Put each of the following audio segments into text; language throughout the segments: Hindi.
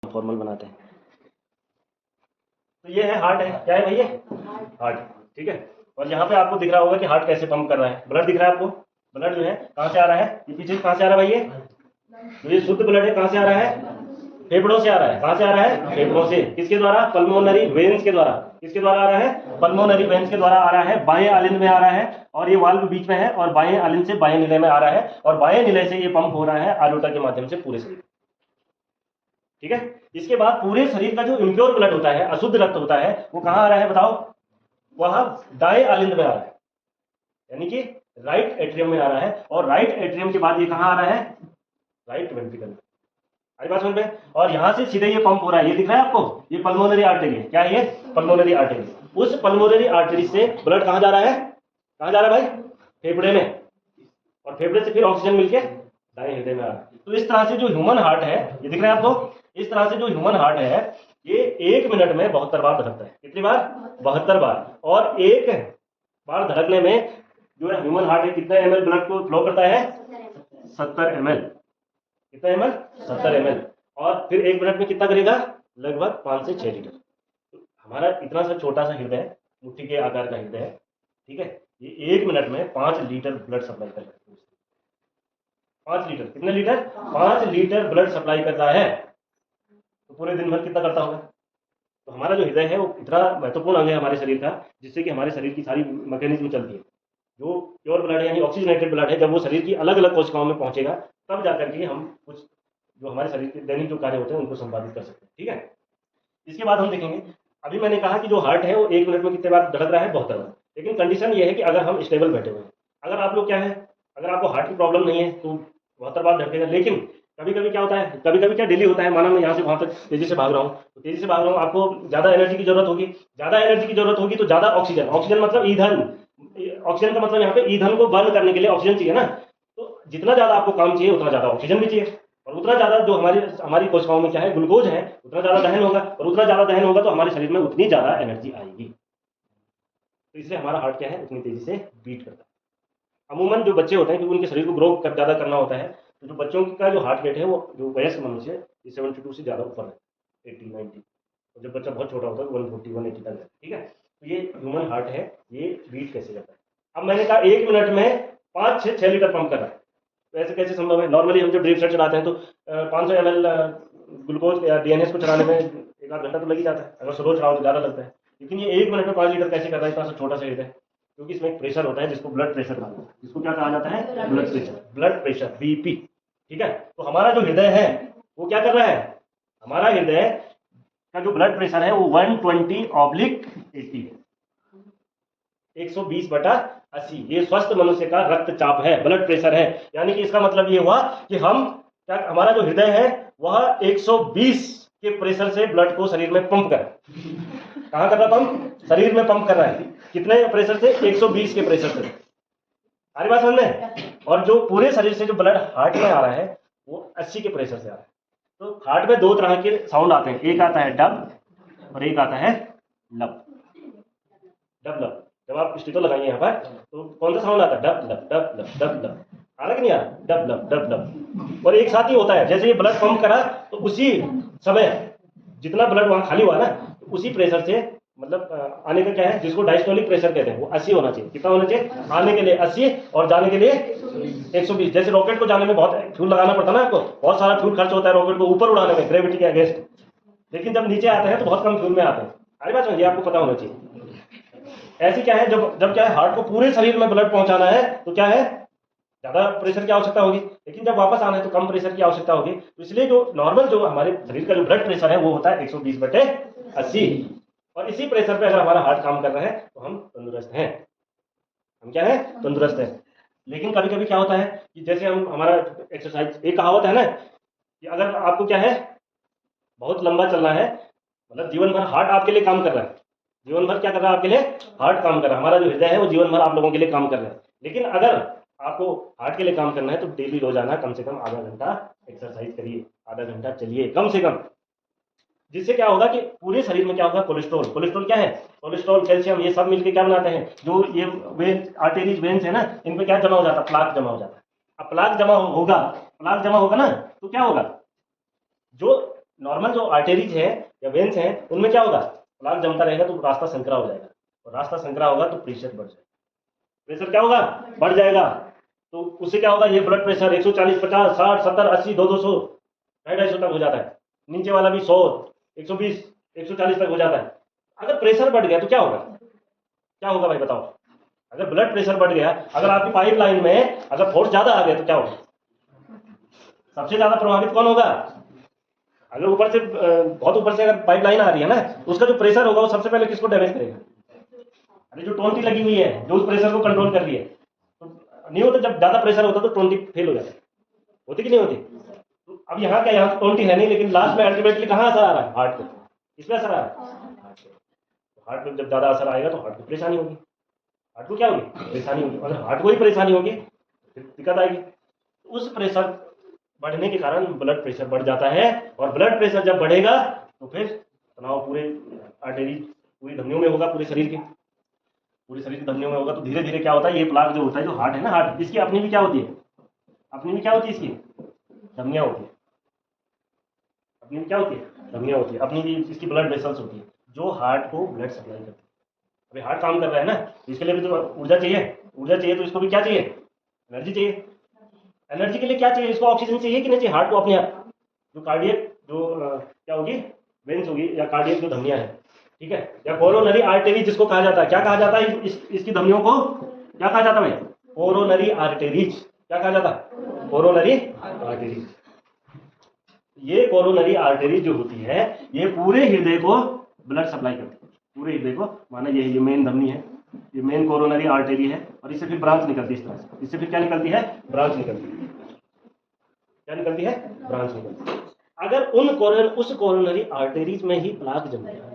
फॉर्मल बनाते हैं। तो ये है हार्ट, है क्या है भाई, ये हार्ट, ठीक है। और यहाँ पे आपको दिख रहा होगा कि हार्ट कैसे पंप कर रहा है। ब्लड दिख रहा है आपको, ब्लड जो है कहाँ से आ रहा है, ये पीछे कहाँ से आ रहा है भाई, ये शुद्ध ब्लड है, कहाँ से आ रहा है, फेफड़ों से आ रहा है। कहाँ से आ रहा है, फेफड़ों से। किसके द्वारा, पल्मोनरी वेन्स के द्वारा। किसके द्वारा आ रहा है, पल्मोनरी वेन्स के द्वारा आ रहा है। बाएं आलिंद में आ रहा है और ये वाल्व बीच में है और बाएं आलिंद से बाएं निलय में आ रहा है और बाएं निलय से ये पंप हो रहा है आर्योटा के माध्यम से पूरे शरीर, ठीक है। इसके बाद पूरे शरीर का जो इम्प्योर ब्लड होता है, अशुद्ध रक्त होता है, वो कहाँ आ रहा है बताओ, वहां दाएं आलिंद में आ रहा है, यानी कि राइट एट्रियम में आ रहा है। और राइट एट्रियम के बाद ये कहाँ आ रहा है, राइट वेंट्रिकल में। आई बात समझ में। और यहां से सीधे ये पंप हो रहा है, ये दिख रहा है आपको, ये पल्मोनरी आर्टरी है। क्या है ये, पल्मोनरी आर्टरी। उस पल्मोनरी आर्टरी से ब्लड कहाँ जा रहा है, कहाँ जा रहा है भाई, फेफड़े में, और फेफड़े से फिर ऑक्सीजन मिलके दाएं हृदय में आ रहा है। तो इस तरह से जो ह्यूमन हार्ट है, ये दिख रहा है आपको, इस तरह से जो ह्यूमन हार्ट है ये 1 मिनट में 72 बार धड़कता है। कितनी बार, 72 बार। और एक बार धड़कने में जो है ह्यूमन हार्ट है कितना ml ब्लड को फ्लो करता है, 70 ml। कितना ml, 70 ml। और फिर 1 मिनट में कितना करेगा, लगभग 5 से 6 लीटर। तो हमारा इतना सा छोटा सा हृदय है, मुट्ठी के आकार का हृदय है, ठीक है, ये 1 मिनट में 5 लीटर ब्लड सप्लाई कर रहा है। 5 लीटर, कितने लीटर, 5 लीटर ब्लड सप्लाई कर रहा है। तो पूरे दिन भर कितना करता होगा। तो हमारा जो हृदय है वो इतना महत्वपूर्ण अंग है हमारे शरीर का, जिससे कि हमारे शरीर की सारी मैकेनिज्म चलती है। जो प्योर ब्लड है यानी ऑक्सीजनेटेड ब्लड है, जब वो शरीर की अलग अलग कोशिकाओं में पहुंचेगा तब जाकर के हम कुछ जो हमारे शरीर के दैनिक जो कार्य होते हैं उनको संपादित कर सकते हैं, ठीक है। इसके बाद हम देखेंगे, अभी मैंने कहा कि जो हार्ट है वो 1 मिनट में कितने बार धड़क रहा है, 72 बार। लेकिन कंडीशन ये है कि अगर हम स्टेबल बैठे हुए हैं, अगर आप लोग क्या है, अगर आपको हार्ट की प्रॉब्लम नहीं है तो 72 बार धड़केगा। लेकिन कभी कभी क्या होता है, कभी कभी क्या डेली होता है, माना मैं यहाँ से वहां तक तेजी से भाग रहा हूँ, तो तेजी से भाग रहा हूँ, आपको ज्यादा एनर्जी की जरूरत होगी। ज्यादा एनर्जी की जरूरत होगी तो ज्यादा ऑक्सीजन, ऑक्सीजन मतलब ईंधन, ऑक्सीजन का मतलब यहाँ पे ईंधन को बर्न करने के लिए ऑक्सीजन चाहिए ना। तो जितना ज्यादा आपको काम चाहिए उतना ज्यादा ऑक्सीजन भी चाहिए, और उतना ज्यादा जो हमारी हमारी कोशिकाओं में क्या है, ग्लूकोज है, उतना ज्यादा दहन होगा, और उतना ज्यादा दहन होगा तो हमारे शरीर में उतनी ज्यादा एनर्जी आएगी। तो इसलिए हमारा हार्ट क्या है, उतनी तेजी से बीट करता है। अमूमन जो बच्चे होते हैं क्योंकि उनके शरीर को ग्रो ज्यादा करना होता है, तो जो बच्चों का जो हार्ट रेट है वो जो वयस्क मनुष्य है ये 72 से ज्यादा ऊपर है, 80 90। और जब बच्चा बहुत छोटा होता है तो 140 180 तक है, ठीक है। तो ये ह्यूमन हार्ट है, ये बीट कैसे करता है। अब मैंने कहा 1 मिनट में 5 से 6 लीटर पंप कर रहा है, तो ऐसे कैसे संभव है। नॉर्मली हम जब ड्रिप सेट चलाते हैं तो 500 ml ग्लूकोज या डीएनएस को चलाने में 1 आध घंटा तो लग ही जाता है, अगर स्लो चलाओ तो ज़्यादा लगता है। लेकिन ये 1 मिनट में 5 लीटर कैसे कर रहा है, इतना सा छोटा सा हृदय, क्योंकि इसमें एक प्रेशर होता है जिसको ब्लड प्रेशर कहा जाता है, जिसको क्या कहा जाता है, blood pressure, blood pressure BP, ठीक है। तो हमारा जो हृदय है वो क्या कर रहा है, हमारा हृदय का जो ब्लड प्रेशर है वो 120/80 है, 120/80। ये स्वस्थ मनुष्य का रक्तचाप है, ब्लड प्रेशर है। यानी कि इसका मतलब ये हुआ कि हम क्या, हमारा जो हृदय है वह 120 के प्रेशर से ब्लड को शरीर में पंप कर, कहाँ कर रहा पंप, शरीर में पंप कर रहा है। कितने प्रेशर से, 120 के प्रेशर से। आ रही बात समझ में। और जो पूरे शरीर से जो ब्लड हार्ट में आ रहा है वो 80 के प्रेशर से आ रहा है। तो हार्ट में 2 तरह के साउंड आते हैं, एक आता है डब और एक आता है लब। डब लब, जब आप स्टीकर लगाइए यहाँ पर तो कौन सा साउंड आता है, डब लब डब लब डब लब, आ रहा कि नहीं आ रहा, डब लब डब लब। और एक साथ ही होता है, जैसे ये ब्लड पंप करा तो उसी समय जितना ब्लड वहां खाली हुआ ना, तो उसी प्रेशर से मतलब आने का क्या है, जिसको डायस्टोलिक प्रेशर कहते हैं, वो 80 होना चाहिए। कितना होना चाहिए, आने के लिए 80 और जाने के लिए 120। जैसे रॉकेट को जाने में बहुत फ्यूल लगाना पड़ता है ना, आपको बहुत सारा फ्यूल खर्च होता है रॉकेट को ऊपर उड़ाने में ग्रेविटी के अगेंस्ट, लेकिन जब नीचे आते हैं तो बहुत कम फ्यूल में आते हैं। अरे बात समझिए, आपको पता होना चाहिए। ऐसी क्या है, जब क्या है, हार्ट को पूरे शरीर में ब्लड पहुंचाना है तो क्या है, ज्यादा प्रेशर की आवश्यकता होगी, लेकिन जब वापस आना है तो कम प्रेशर की आवश्यकता होगी। तो इसलिए जो नॉर्मल जो हमारे शरीर का जो ब्लड प्रेशर है वो होता है 120/80। और इसी प्रेशर पे अगर हमारा हार्ट काम कर रहा है तो हम तंदुरुस्त हैं, हम क्या है, तंदुरुस्त हैं। लेकिन कभी कभी क्या होता है कि जैसे हम हमारा एक्सरसाइज, एक कहावत है ना कि अगर आपको क्या है, बहुत लंबा चलना है, मतलब जीवन भर हार्ट आपके लिए काम कर रहा है, जीवन भर क्या कर रहा है आपके लिए, हार्ट काम कर रहा है। हमारा जो हृदय है वो जीवन भर आप लोगों के लिए काम कर रहा है। लेकिन अगर आपको हार्ट के लिए काम करना है तो डेली रोजाना कम से कम आधा घंटा एक्सरसाइज करिए, आधा घंटा चलिए कम से कम। जिससे क्या होगा कि पूरे शरीर में क्या होगा, कोलेस्ट्रॉल, कोलेस्ट्रॉल क्या है, कोलेस्ट्रॉल, कैल्शियम, ये सब मिलकर क्या बनाते हैं, जो ये वेन आर्टेरीज वेन्स है ना, इन पे क्या जमा हो जाता है, प्लाक जमा हो जाता है। अब प्लाक जमा होगा, प्लाक जमा होगा ना तो क्या होगा, जो नॉर्मल जो आर्टेरीज है या वेन्स हैं उनमें क्या होगा, प्लाक जमता रहेगा तो रास्ता संकरा हो जाएगा, और रास्ता संकरा होगा तो प्रेशर बढ़ जाएगा, प्रेशर क्या होगा, बढ़ जाएगा। तो उससे क्या होगा, ये ब्लड प्रेशर 140, 50, 60, 70, 80, 200, 250 तक हो जाता है, नीचे वाला भी 100, 120, 140 तक हो जाता है। अगर प्रेशर बढ़ गया तो क्या होगा, क्या होगा भाई बताओ। अगर ब्लड प्रेशर बढ़ गया, अगर आपकी पाइप लाइन में अगर फोर्स ज्यादा आ गया तो क्या होगा, सबसे ज्यादा प्रभावित कौन होगा। अगर ऊपर से बहुत ऊपर से अगर पाइप लाइन आ रही है ना, तो उसका जो प्रेशर होगा वो सबसे पहले किसको डैमेज करेगा, अरे जो टोंटी लगी हुई है जो उस प्रेशर को कंट्रोल कर रही है। तो नहीं होता, जब ज्यादा प्रेशर होता तो टोंटी फेल हो जाती, होती कि नहीं होती। तो अब यहाँ क्या, यहाँ तो टोंटी है नहीं, लेकिन लास्ट में अल्टीमेटली कहाँ असर आ रहा है, हार्ट पे, इसमें असर आ रहा है। हार्ट में जब ज्यादा असर आएगा तो हार्ट को परेशानी होगी, हार्ट को क्या होगी, परेशानी होगी। अगर हार्ट को ही परेशानी होगी फिर दिक्कत आएगी। उस प्रेशर बढ़ने के कारण ब्लड प्रेशर बढ़ जाता है, और ब्लड प्रेशर जब बढ़ेगा तो फिर तनाव पूरे आर्टरी, पूरी धमनियों में होगा, पूरे शरीर के, पूरे शरीर की धमनियों में होगा। तो धीरे धीरे क्या होता है, ये प्लाक जो होता है, जो हार्ट है ना, हार्ट इसकी अपनी भी क्या होती है, अपनी भी क्या होती है, इसकी धमनियां होती है, अपनी भी क्या होती है, धमनियां होती है, अपनी भी इसकी ब्लड वेसल्स होती है जो हार्ट को ब्लड सप्लाई करती है। अभी हार्ट काम कर रहा है ना, इसके लिए भी तो ऊर्जा चाहिए, ऊर्जा चाहिए तो इसको भी क्या चाहिए, एनर्जी चाहिए। एनर्जी के लिए क्या चाहिए, इसको ऑक्सीजन चाहिए कि नहीं चाहिए, हार्ट को अपने आप, जो कार्डियक जो क्या होगी, वेन्स होगी, या कार्डियक जो धमनियां है, ठीक है, या कोरोनरी आर्टरी जिसको कहा जाता है, क्या कहा जाता है इसकी धमनियों को, क्या कहा जाता है भाई, कोरोनरी आर्टरीज, क्या कहा जाता है, कोरोनरी आर्टरीज। ये कोरोनरी आर्टरी जो होती है ये पूरे हृदय को ब्लड सप्लाई करती है, पूरे हृदय को। माना ये मेन धमनी है, ये मेन कोरोनरी आर्टरी है, और इससे फिर ब्रांच निकलती है इस तरह से, इससे फिर क्या निकलती है, ब्रांच निकलती है, क्या निकलती है, ब्रांच निकलती है। अगर उस कोरोनरी आर्टरीज में ही प्लाक जम गया,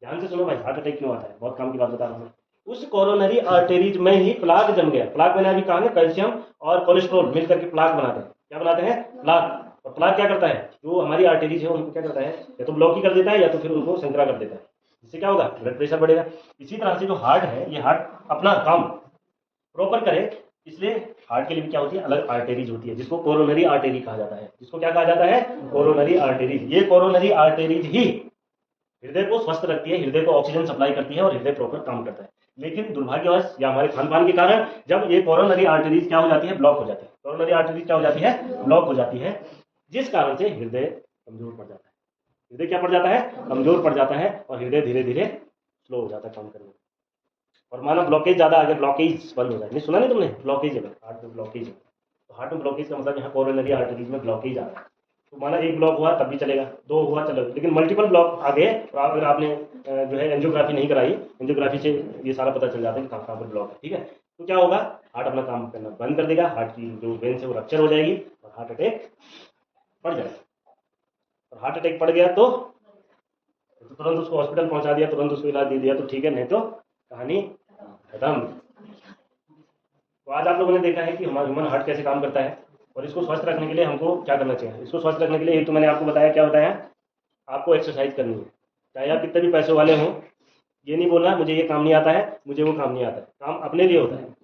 ध्यान से सुनो भाई, हार्ट अटैक क्यों आता है, बहुत काम की बात बता रहा हूँ। उस कोरोनरी आर्टरीज में ही प्लाक जम गया, प्लाक मैंने अभी कहा ना, कैल्शियम और कोलेस्ट्रॉल मिलकर के प्लाक बनाते हैं, क्या बनाते हैं, प्लाक। और प्लाक क्या करता है, जो हमारी आर्टरीज है उनको क्या करता है, या तो ब्लॉक ही कर देता है या तो फिर उनको संकरा कर देता है, इससे क्या होगा, ब्लड प्रेशर बढ़ेगा। इसी तरह से जो हार्ट है, ये हार्ट अपना काम प्रॉपर करे, इसलिए हार्ट के लिए भी क्या होती है, अलग आर्टरीज होती है, जिसको कोरोनरी आर्टरी कहा जाता है, जिसको क्या कहा जाता है, कोरोनरी आर्टरीज। ये कोरोनरी आर्टरीज ही हृदय को स्वस्थ रखती है, हृदय को ऑक्सीजन सप्लाई करती है, और हृदय प्रॉपर काम करता है। लेकिन दुर्भाग्यवश या हमारे खान पान के कारण जब ये कोरोनरी आर्टरीज क्या हो जाती है, ब्लॉक हो जाती है, कोरोनरी आर्टरीज क्या हो जाती है, ब्लॉक हो जाती है, जिस कारण से हृदय कमजोर पड़ जाता है, हृदय क्या पड़ जाता है, कमजोर पड़ जाता है, और हृदय धीरे धीरे स्लो हो जाता है काम करने में। और माना ब्लॉकेज ज्यादा आ गया, ब्लॉकेज बंद हो जाए, नहीं सुना नहीं तुमने, ब्लॉकेज है हार्ट में, ब्लॉकेज है। तो हार्ट में ब्लॉकेज का मतलब यहाँ कोरोनरी आर्टरीज में ब्लॉकेज आ रहा है। तो माना एक ब्लॉक हुआ तब भी चलेगा, दो हुआ चलेगा, लेकिन मल्टीपल ब्लॉक आ गए तो अगर आपने जो है एंजियोग्राफी नहीं कराई, एंजियोग्राफी से ये सारा पता चल जाता है कि कहाँ पर ब्लॉक है, ठीक है। तो क्या होगा, हार्ट अपना काम करना बंद कर देगा, हार्ट की जो वेन्स है वो रप्चर हो जाएगी, और हार्ट अटैक पड़ जाएगा। और हार्ट अटैक पड़ गया तो तुरंत उसको हॉस्पिटल पहुंचा दिया, तुरंत उसको इलाज दे दिया तो ठीक है, नहीं तो कहानी खत्म। तो आज आप लोगों ने देखा है कि हमारा ह्यूमन हार्ट कैसे काम करता है, और इसको स्वस्थ रखने के लिए हमको क्या करना चाहिए। इसको स्वस्थ रखने के लिए एक तो मैंने आपको बताया, क्या बताया, आपको एक्सरसाइज करनी है, चाहे आप कितने भी पैसे वाले हों। ये नहीं बोलना मुझे ये काम नहीं आता है, मुझे वो काम नहीं आता है, काम अपने लिए होता है।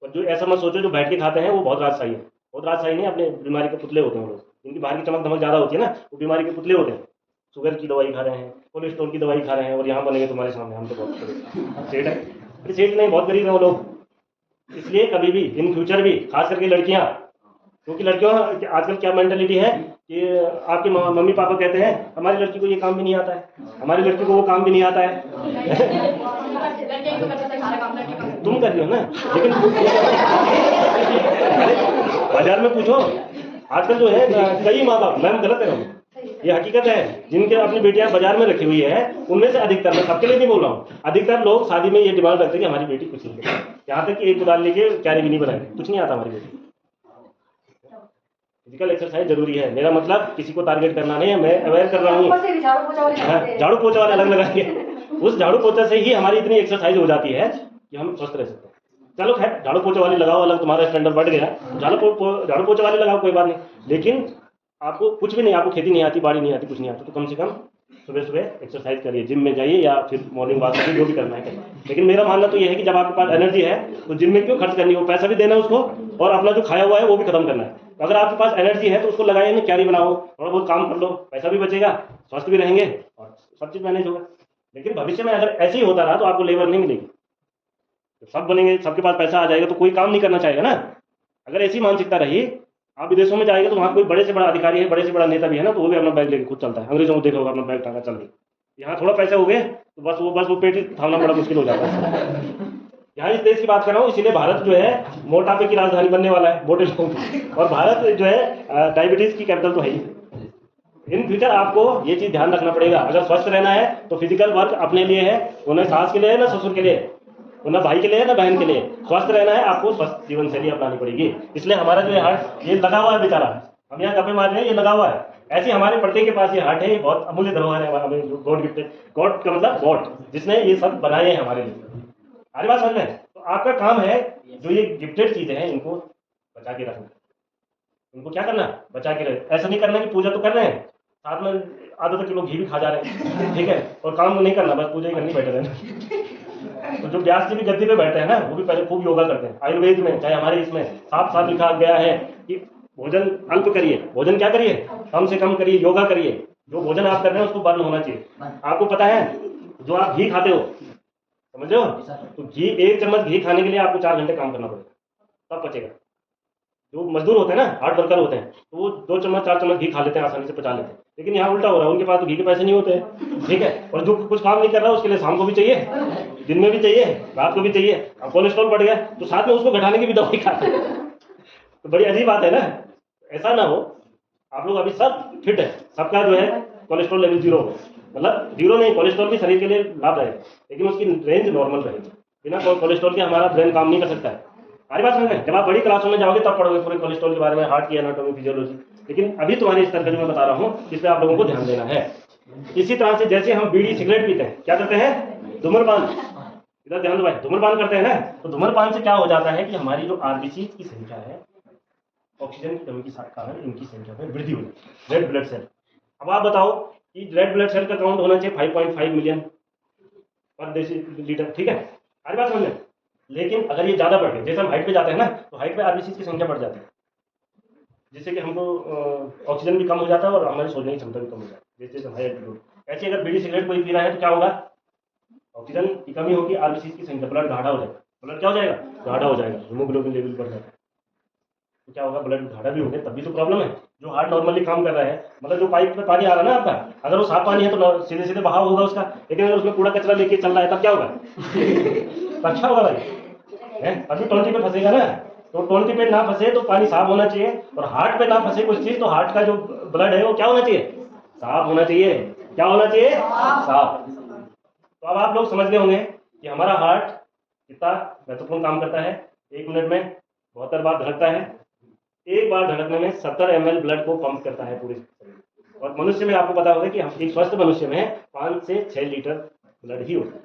और जो ऐसा मत सोचो जो बैठ के खाते हैं वो बहुत राजशाही है, बहुत राजशाही नहीं, अपने बीमारी के पुतले होते हैं लोग, जिनकी बाहर की चमक धमक ज़्यादा होती है ना, वो बीमारी के पुतले होते हैं। शुगर की दवाई खा रहे हैं, कोलेस्ट्रॉल की दवाई खा रहे हैं, और यहाँ बनेंगे तुम्हारे सामने, हम तो बहुत सेठ है, अरे सेठ नहीं, बहुत गरीब है वो लोग। इसलिए कभी भी इन फ्यूचर भी, खास करके लड़कियां, क्योंकि लड़कियों आजकल क्या मेंटालिटी है कि आपके मम्मी पापा कहते हैं हमारी लड़की को ये काम भी नहीं आता है, हमारी लड़की को वो काम भी नहीं आता है। तुम कर रही हो ना, लेकिन बाजार में पूछो, आजकल जो है कई माँ बाप, मैं गलत है, ये हकीकत है, जिनके अपनी बेटियां बाजार में रखी हुई है, उनमें से अधिकतर, मैं सबके लिए नहीं बोल रहा हूँ, अधिकतर लोग शादी में ये डिमांड रखते हैं कि हमारी बेटी कुछ नहीं करे, यहाँ तक कि एक कुदाल लेके क्यारी भी नहीं बनाए, कुछ नहीं आता हमारी बेटी। फिजिकल एक्सरसाइज जरूरी है, मेरा मतलब किसी को टारगेट करना नहीं है, मैं अवेयर कर रहा हूँ। झाड़ू पोछा वाले अलग लगाएंगे, उस झाड़ू पोछा से ही हमारी इतनी एक्सरसाइज हो जाती है कि हम स्वस्थ रह सकते हैं। चलो खैर, झाड़ू पोछा वाली लगाओ, अलग तुम्हारा स्टैंडर्ड बढ़ गया, झाड़ू पोछा वाली लगाओ, कोई बात नहीं, लेकिन आपको कुछ भी नहीं, आपको खेती नहीं आती, बाड़ी नहीं आती, कुछ नहीं आता, तो कम से कम सुबह सुबह एक्सरसाइज करिए, जिम में जाइए या फिर मॉर्निंग वॉक करिए, जो भी करना है करिए। लेकिन मेरा मानना तो ये है कि जब आपके पास एनर्जी है तो जिम में क्यों खर्च करनी है, वो पैसा भी देना है उसको, और अपना जो खाया हुआ है वो भी खत्म करना है। तो अगर आपके पास एनर्जी है तो उसको लगाइए ना, क्यारी बनाओ, थोड़ा बहुत काम कर लो, पैसा भी बचेगा, स्वस्थ भी रहेंगे और सब चीज़ मैनेज होगा। लेकिन भविष्य में अगर ऐसे ही होता रहा तो आपको लेबर नहीं मिलेगी, तो सब बनेंगे, सबके पास पैसा आ जाएगा तो कोई काम नहीं करना चाहेगा ना। अगर ऐसी मानसिकता रही, आप विदेशों में जाएंगे तो वहाँ कोई बड़े से बड़ा अधिकारी है, बड़े से बड़ा नेता भी है ना, तो वो भी अपना बैग लेके खुद चलता है। अंग्रेजों को देखा होगा अपना बैग टांगा चल रही। यहाँ थोड़ा पैसे हो गए तो बस वो पेट थामना बड़ा मुश्किल हो जाता है। यहाँ इस देश की बात कर रहा हूँ, इसीलिए भारत जो है मोटापे की राजधानी बनने वाला है, मोटे लोगों की, और भारत जो है डायबिटीज की कैपिटल तो है ही। इन फ्यूचर आपको ये चीज ध्यान रखना पड़ेगा, अगर स्वस्थ रहना है तो फिजिकल वर्क अपने लिए है, वो ना सास के लिए है ना ससुर के लिए, वो ना भाई के लिए है ना बहन के लिए। स्वस्थ रहना है आपको स्वस्थ जीवन शैली अपनानी पड़ेगी। इसलिए हमारा जो है हार्ट ये लगा हुआ है बेचारा, हम यहाँ गप्पे मार रहे हैं, ये लगा हुआ है। ऐसे हमारे प्रत्येक के पास ये हार्ट है, ये बहुत अमूल्य धरोहर है हमारे, गॉड गिफ्टेड, गॉड का मतलब गॉड, जिसने ये सब बनाए हैं हमारे लिए। हमारी बात समझ में? तो आपका काम है जो ये गिफ्टेड चीजें हैं इनको बचा के रखना, इनको क्या करना, बचा के रखना। ऐसा नहीं करना कि पूजा तो कर रहे हैं, साथ में आधा किलो घी भी खा जा रहे हैं, ठीक है, और काम नहीं करना, बस पूजा ही करनी, बैठे रहना। तो जो व्यास जी भी गद्दी पे बैठते हैं ना, वो भी पहले खूब योगा करते हैं। आयुर्वेद में चाहे हमारे इसमें साफ साफ लिखा गया है कि भोजन अल्प करिए, भोजन क्या करिए, कम से कम करिए, योगा करिए। जो भोजन आप कर रहे हैं उसको बर्न होना चाहिए। आपको पता है जो आप घी खाते हो, समझ रहे हो, तो घी 1 चम्मच घी खाने के लिए आपको 4 घंटे काम करना पड़ेगा, तब पचेगा। जो मजदूर होते हैं ना, हार्ड वर्कर होते हैं, तो वो 2 चम्मच 4 चम्मच घी खा लेते हैं, आसानी से पचा लेते हैं। लेकिन यहाँ उल्टा हो रहा है, उनके पास तो घी के पैसे नहीं होते हैं, ठीक है, और जो कुछ काम नहीं कर रहा उसके लिए शाम को भी चाहिए, दिन में भी चाहिए, रात को भी चाहिए। अब कोलेस्ट्रॉल बढ़ गया तो साथ में उसको घटाने की भी दवाई खाते हैं। तो बड़ी अजीब बात है ना। ऐसा ना हो, आप लोग अभी सब फिट है, सबका जो है कोलेस्ट्रॉल लेवल 0 हो, मतलब 0 नहीं, कोलेस्ट्रॉल भी शरीर के लिए लाभ रहेगा, लेकिन उसकी रेंज नॉर्मल रहेगी। बिना कोलेस्ट्रॉल के हमारा ब्रेन काम नहीं कर सकता है। हमारी बात समझ में? जब आप बड़ी क्लासों में जाओगे तब पढ़ोगे पूरे कोलेस्ट्रॉल के बारे में, हार्ट की एनाटॉमी, फिजियोलॉजी। लेकिन अभी तुम्हारे स्तर का जो मैं बता रहा हूँ, इस पर आप लोगों को ध्यान देना है। इसी तरह से जैसे हम बीड़ी सिगरेट पीते हैं, क्या करते हैं, धूम्रपान, इधर ध्यान दो भाई, धूम्रपान करते हैं ना, तो धूम्रपान से क्या हो जाता है कि हमारी जो आरबीसी की संख्या है, ऑक्सीजन की कमी के कारण इनकी संख्या में वृद्धि हो जाती है, रेड ब्लड सेल। अब आप बताओ कि रेड ब्लड सेल का काउंट होना चाहिए 5.5 मिलियन पर डेसीलीटर, ठीक है, हमारी बात समझ में? लेकिन अगर ये ज्यादा बढ़ गए, जैसे हम हाइट पे जाते हैं ना, तो हाइट पे आरबीसी की संख्या बढ़ जाती है, जिससे कि हमको ऑक्सीजन भी कम हो जाता है और हमारी सोचने की क्षमता भी कम हो जाती है, जैसे हाई एल्टीट्यूड। ऐसे अगर बीड़ी सिगरेट कोई पी रहा है तो क्या होगा, ऑक्सीजन की कमी होगी, आरबीसी की संख्या, ब्लड गाढ़ा हो जाएगा, ब्लड क्या हो जाएगा, गाढ़ा हो जाएगा, हीमोग्लोबिन लेवल बढ़ जाता है। तो क्या होगा, ब्लड गाढ़ा भी हो गया तब भी तो प्रॉब्लम है। जो हार्ट नॉर्मली काम कर रहा है, मतलब जो पाइप में पानी आ रहा है ना आपका, अगर वो साफ पानी है तो सीधे सीधे बहाव होगा उसका, लेकिन अगर उसमें कूड़ा कचरा लेके चल रहा है तब क्या होगा तब क्या होगा भाई, अभी 20 पे फंसेगा ना, तो 20 पे ना फंसे तो पानी साफ होना चाहिए, और हार्ट पे ना फंसे कुछ चीज तो हार्ट का जो ब्लड है वो क्या होना चाहिए, साफ होना चाहिए। क्या होना चाहिए, साफ। तो अब आप लोग समझ गए होंगे कि हमारा हार्ट कितना महत्वपूर्ण काम करता है। 1 मिनट में 72 बार धड़कता है, एक बार धड़कने में 70 ml ब्लड को पंप करता है पूरे शरीर। और मनुष्य में आपको पता होगा कि हम एक स्वस्थ मनुष्य में 5 से 6 लीटर ब्लड ही होता है,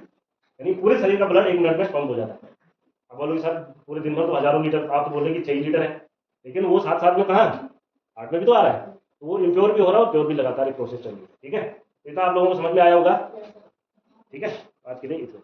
यानी पूरे शरीर का ब्लड 1 मिनट में पंप हो जाता है। अब बोलोगे सर पूरे दिन भर तो हजारों लीटर, आप तो बोल रहे कि 6 लीटर है, लेकिन वो साथ साथ में कहाँ, हार्ट में भी तो आ रहा है, तो वो इम्प्योर भी हो रहा है और प्योर भी लगातार एक प्रोसेस चल रही है, ठीक है। इतना आप लोगों को समझ में आया होगा, ठीक है। आज के लिए इतना।